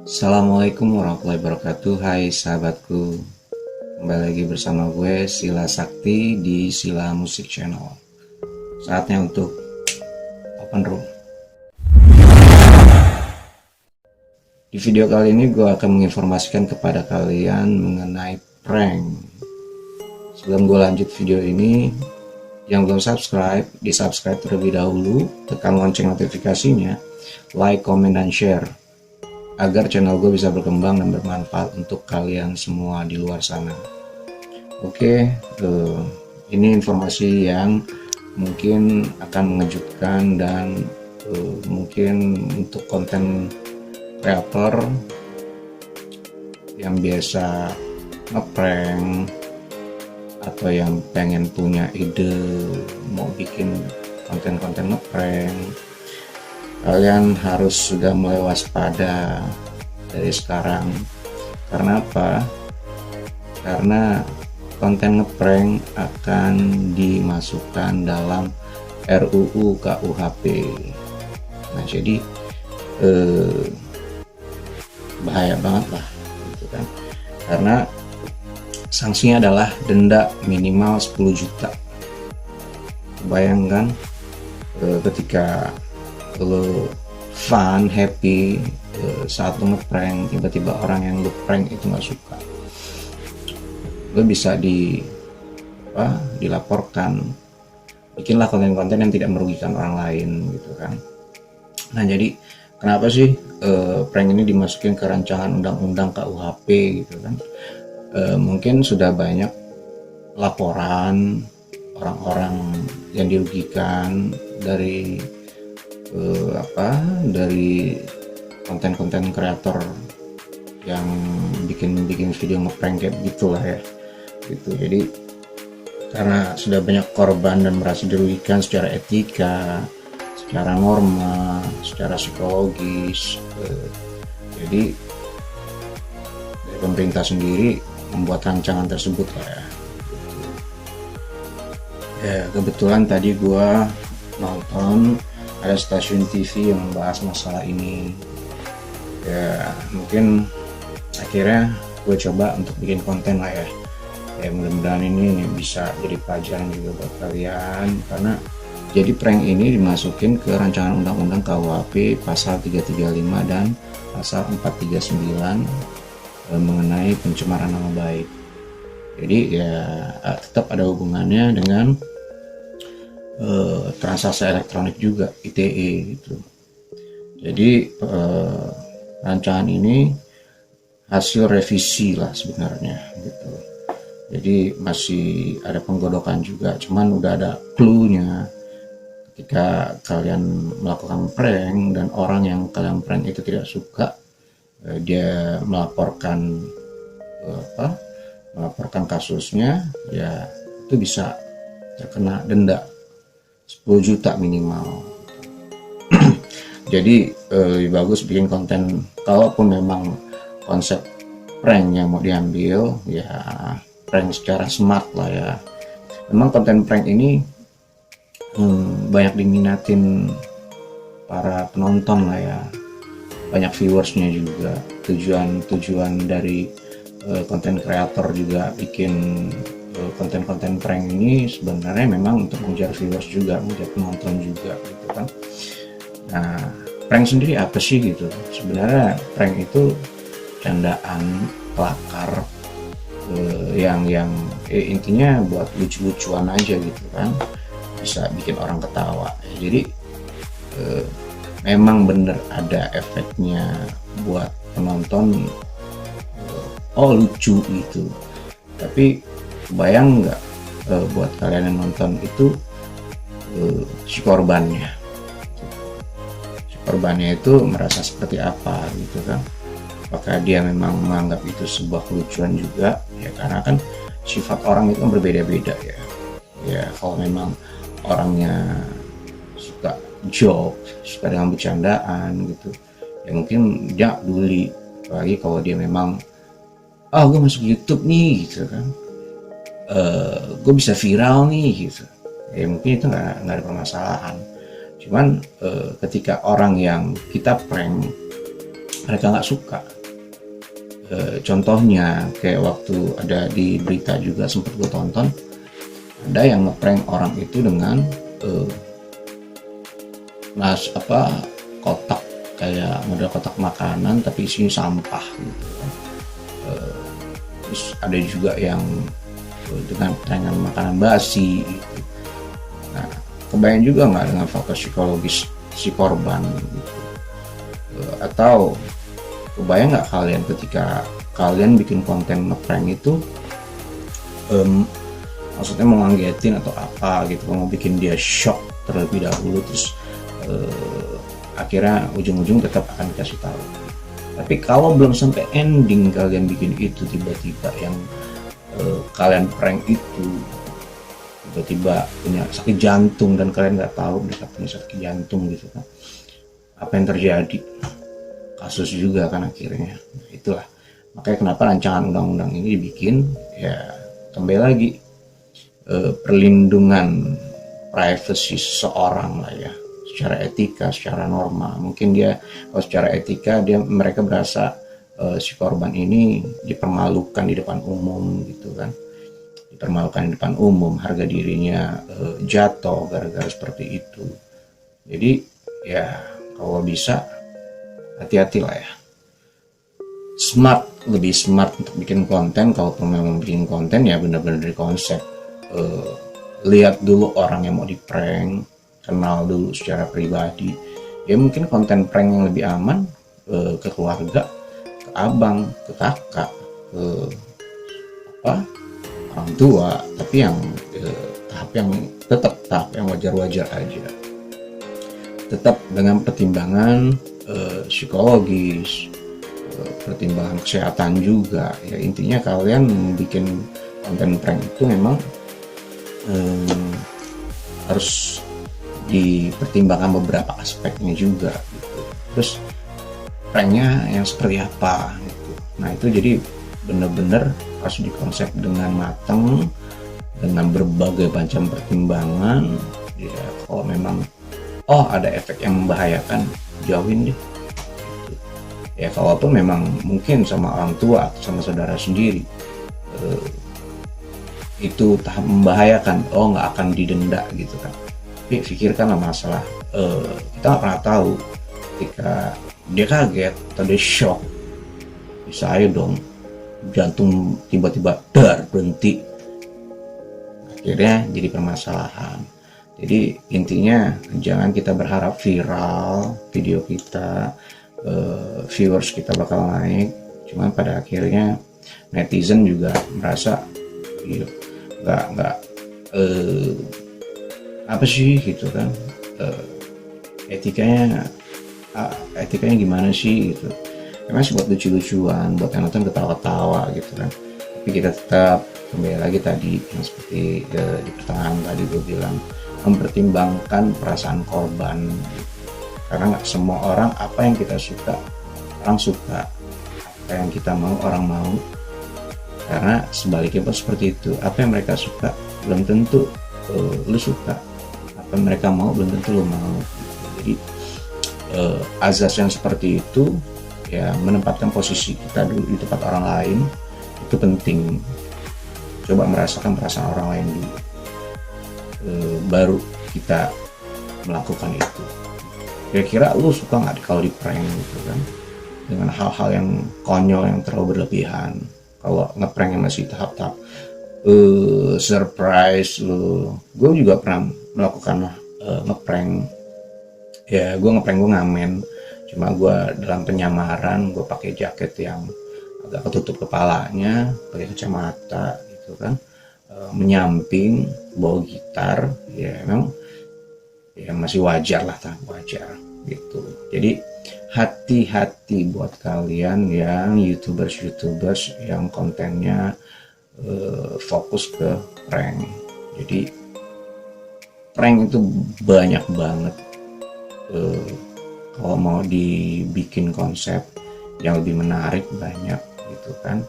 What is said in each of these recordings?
Assalamualaikum warahmatullahi wabarakatuh. Hai sahabatku, kembali lagi bersama gue Sila Sakti di Sila Musik Channel. Saatnya untuk open room. Di video kali ini gue akan menginformasikan kepada kalian mengenai prank. Sebelum gue lanjut video ini, yang belum subscribe, di subscribe terlebih dahulu, tekan lonceng notifikasinya, like, comment, dan share, agar channel gue bisa berkembang dan bermanfaat untuk kalian semua di luar sana. Oke, ini informasi yang mungkin akan mengejutkan dan mungkin untuk konten kreator yang biasa ngeprank atau yang pengen punya ide mau bikin konten-konten ngeprank, kalian harus sudah mulai waspada dari sekarang. Karena apa? Karena konten ngeprank akan dimasukkan dalam RUU KUHP. Nah, jadi bahaya banget lah, gitu kan? Karena sanksinya adalah denda minimal 10 juta. Bayangkan ketika lo fun, happy saat lo ngeprank, tiba-tiba orang yang lo prank itu nggak suka, lo bisa dilaporkan. Bikinlah konten-konten yang tidak merugikan orang lain, gitu kan. Nah, jadi kenapa sih prank ini dimasukin ke rancangan undang-undang KUHP, gitu kan? Mungkin sudah banyak laporan orang-orang yang dirugikan dari dari konten-konten kreator yang bikin video ngeprank kayak gitulah ya, gitu. Jadi karena sudah banyak korban dan merasa dirugikan secara etika, secara norma, secara psikologis, jadi dari pemerintah sendiri membuat rancangan tersebut lah ya. Ya, kebetulan tadi gua nonton ada stasiun TV yang membahas masalah ini. Ya, mungkin akhirnya gue coba untuk bikin konten lah ya. Ya, mudah-mudahan ini bisa jadi pelajaran juga buat kalian, karena jadi prank ini dimasukin ke rancangan undang-undang KUHP pasal 335 dan pasal 439 mengenai pencemaran nama baik. Jadi ya tetap ada hubungannya dengan transaksi elektronik juga, ITE gitu. Jadi rancangan ini hasil revisi lah sebenarnya gitu. Jadi masih ada penggodokan juga, cuman udah ada clue-nya. Ketika kalian melakukan prank dan orang yang kalian prank itu tidak suka, dia melaporkan kasusnya, ya itu bisa terkena denda 10 juta minimal. Jadi lebih bagus bikin konten, kalaupun memang konsep prank yang mau diambil, ya prank secara smart lah ya. Memang konten prank ini banyak diminatin para penonton lah ya, banyak viewersnya juga. Tujuan dari konten kreator juga bikin konten-konten prank ini sebenarnya memang untuk mengejar viewers juga, mengejar penonton juga, gitu kan. Nah, prank sendiri apa sih gitu? Sebenarnya prank itu candaan kelakar yang intinya buat lucu-lucuan aja gitu kan, bisa bikin orang ketawa. Jadi memang bener ada efeknya buat penonton, oh lucu gitu. Tapi bayang nggak buat kalian yang nonton itu si korbannya itu merasa seperti apa gitu kan? Apakah dia memang menganggap itu sebuah kelucuan juga ya? Karena kan sifat orang itu kan berbeda-beda ya. Ya kalau memang orangnya suka joke, suka dengan bercandaan gitu, ya mungkin dia peduli. Apalagi kalau dia memang gue masuk YouTube nih gitu kan, gue bisa viral nih gitu, ya mungkin itu nggak ada permasalahan. Cuman ketika orang yang kita prank mereka nggak suka, Contohnya kayak waktu ada di berita juga sempat gue tonton, ada yang ngeprank orang itu dengan kotak, kayak model kotak makanan tapi isinya sampah gitu kan. Terus ada juga yang dengan makanan basi gitu. Nah, kebayang juga nggak dengan faktor psikologis si korban gitu? Atau kebayang nggak kalian ketika kalian bikin konten ngeprank itu, maksudnya mau ngagetin atau apa gitu, mau bikin dia shock terlebih dahulu, terus akhirnya ujung-ujung tetap akan dikasih tahu. Tapi kalau belum sampai ending kalian bikin itu, tiba-tiba yang kalian prank itu tiba-tiba punya sakit jantung dan kalian nggak tahu mereka punya sakit jantung gitu kan, apa yang terjadi? Kasus juga kan akhirnya. Nah, itulah makanya kenapa rancangan undang-undang ini dibikin, ya kembali lagi perlindungan privasi seseorang lah ya, secara etika, secara norma. Mungkin dia kalau secara etika mereka berasa si korban ini dipermalukan di depan umum gitu kan, dipermalukan di depan umum, harga dirinya jatuh gara-gara seperti itu. Jadi ya kalau bisa hati-hati lah ya, lebih smart untuk bikin konten. Kalau memang bikin konten ya benar-benar dari konsep, lihat dulu orang yang mau di prank, kenal dulu secara pribadi. Ya mungkin konten prank yang lebih aman ke keluarga, ke abang, ke kakak, ke orang tua, tapi yang tahap yang wajar-wajar aja, tetap dengan pertimbangan psikologis, pertimbangan kesehatan juga ya. Intinya kalian bikin konten prank itu memang harus dipertimbangkan beberapa aspeknya juga gitu. Terus pranknya yang seperti apa gitu. Nah itu jadi benar-benar harus dikonsep dengan matang, dengan berbagai macam pertimbangan ya. Kalau memang ada efek yang membahayakan, jauhin deh gitu. Ya kalaupun memang mungkin sama orang tua atau sama saudara sendiri itu tahap membahayakan, nggak akan didenda gitu kan. Tapi pikirkanlah masalah kita nggak pernah tahu ketika dia kaget atau dia shock, bisa aja dong jantung tiba-tiba berhenti, akhirnya jadi permasalahan. Jadi intinya jangan kita berharap viral video kita, viewers kita bakal naik, cuman pada akhirnya netizen juga merasa nggak apa sih gitu kan, etikanya gimana sih gitu. Emang sih buat lucu-lucuan, buat yang nonton ketawa-ketawa gitu kan. Tapi kita tetap kembali lagi tadi yang seperti di pertengahan tadi gue bilang, mempertimbangkan perasaan korban, karena nggak semua orang apa yang kita suka orang suka, apa yang kita mau orang mau, karena sebaliknya pun seperti itu. Apa yang mereka suka belum tentu lu suka, apa yang mereka mau belum tentu lu mau. Jadi azas yang seperti itu ya, menempatkan posisi kita dulu di tempat orang lain itu penting. Coba merasakan perasaan orang lain dulu, baru kita melakukan itu. Kira-kira lu suka nggak kalau di prank gitu kan, dengan hal-hal yang konyol yang terlalu berlebihan? Kalau ngeprank yang masih tahap-tahap surprise lu, gue juga pernah melakukan ngeprank. Ya gue ngamen, cuma gue dalam penyamaran gue pakai jaket yang agak ketutup kepalanya, pakai kacamata gitu kan, menyamping, bawa gitar. Ya memang ya masih wajar lah, wajar gitu. Jadi hati-hati buat kalian yang youtubers yang kontennya fokus ke prank. Jadi prank itu banyak banget. Kalau mau dibikin konsep yang lebih menarik banyak gitu kan,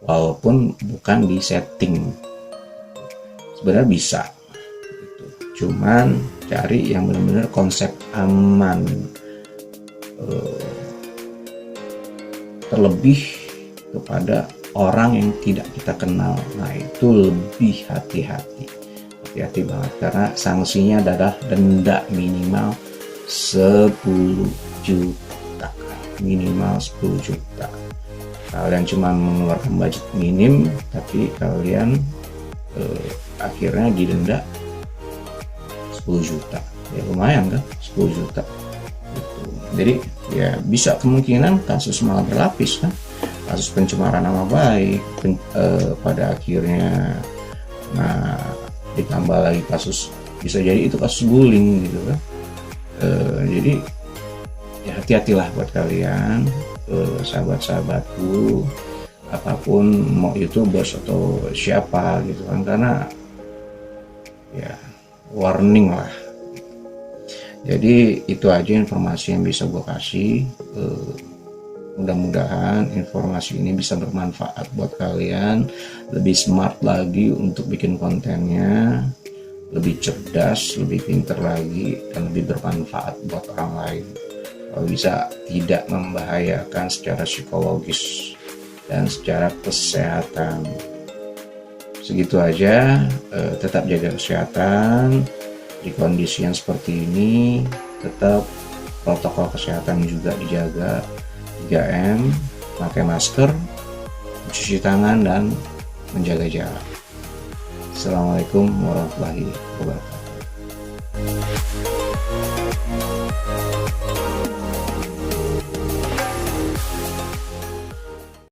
walaupun bukan di setting, sebenarnya bisa gitu. Cuman cari yang benar-benar konsep aman. Terlebih kepada orang yang tidak kita kenal. Nah, itu lebih hati-hati banget, karena sanksinya adalah denda minimal 10 juta. Kalian cuma mengeluarkan budget minim, tapi kalian akhirnya didenda 10 juta. Ya lumayan kan, 10 juta gitu. Jadi ya bisa kemungkinan kasus malah berlapis kan, kasus pencemaran nama baik pada akhirnya. Nah, ditambah lagi kasus, bisa jadi itu kasus bullying gitu kan. Jadi ya hati-hatilah buat kalian, sahabat-sahabatku, apapun mau YouTubers atau siapa gitu kan, karena ya warning lah. Jadi itu aja informasi yang bisa gue kasih. Mudah-mudahan informasi ini bisa bermanfaat buat kalian, lebih smart lagi untuk bikin kontennya, lebih cerdas, lebih pinter lagi, dan lebih bermanfaat buat orang lain. Kalau bisa tidak membahayakan secara psikologis dan secara kesehatan. Segitu aja. Tetap jaga kesehatan di kondisi yang seperti ini. Tetap protokol kesehatan juga dijaga, 3M, pakai masker, mencuci tangan, dan menjaga jarak. Assalamualaikum warahmatullahi wabarakatuh.